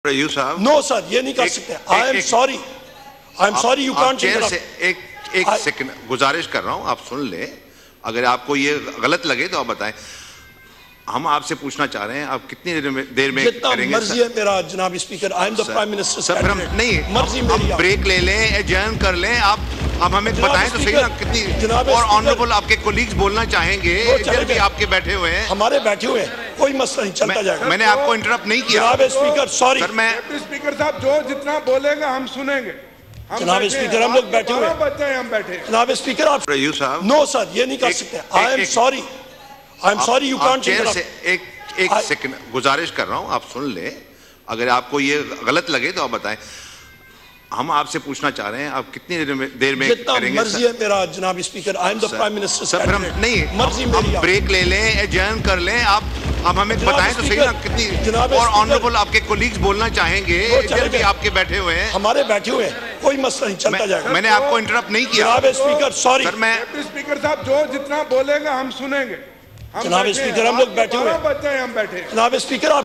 صاحب نو سر یہ نہیں کر سکتے. I am sorry you can't. Chair سے ایک سیکنڈ گزارش کر رہا ہوں, آپ سن لیں. اگر آپ کو یہ غلط لگے تو آپ بتائیں. ہم آپ سے پوچھنا چاہ رہے ہیں آپ کتنی دیر میں جتنا کریں گے؟ مرضی ہے میرا جناب speaker. I am the prime minister. Sir پھر ہم نہیں, ہم بریک لے لیں, ایڈجرن کر لیں. آپ ہمیں بتائیں تو صحیح نا کتنی. اور آنریبل آپ کے کولیگز بولنا چاہیں گے ادھر بھی آپ کے بیٹھے ہوئے ہیں. ہمارے بیٹھے ہوئے ہیں, کوئی مسئلہ نہیں, چلتا جائے گا. میں نے آپ کو انٹرپٹ نہیں کیا جناب اسپیکر سوری. سر میں اسپیکر صاحب جو جتنا بولے گا ہم سنیں گے. جناب اسپیکر ہم لوگ بیٹھے ہوئے ہیں. ہم بیٹھے. جناب اسپیکر آپ صاحب نو سر یہ نہیں کر سکتے. I am sorry you can't. Chair سے ایک سیکنڈ گزارش کر رہا ہوں, آپ سن لیں. اگر آپ کو یہ غلط لگے تو آپ بتائیں. ہم آپ سے پوچھنا چاہ رہے ہیں آپ کتنی دیر میں جتنا کریں گے؟ مرضی ہے میرا جناب speaker. I am the prime minister. Sir پھر ہم نہیں, مرضی ہم میری. بریک لے لیں, ایڈجرن کر لیں. آپ ہمیں بتائیں تو صحیح نا کتنی. اور آنریبل آپ کے کولیگز بولنا چاہیں گے ادھر بھی آپ کے بیٹھے ہوئے ہیں. ہمارے بیٹھے ہوئے ہیں, کوئی مسئلہ نہیں, چلتا جائے گا. میں نے آپ کو انٹرپٹ نہیں کیا. جناب اسپیکر سوری. سر میں اسپیکر صاحب جو جتنا بولے گا ہم سنیں گے. جناب اسپیکر ہم لوگ بیٹھے ہوئے ہیں. ہم بیٹھے. جناب اسپیکر آپ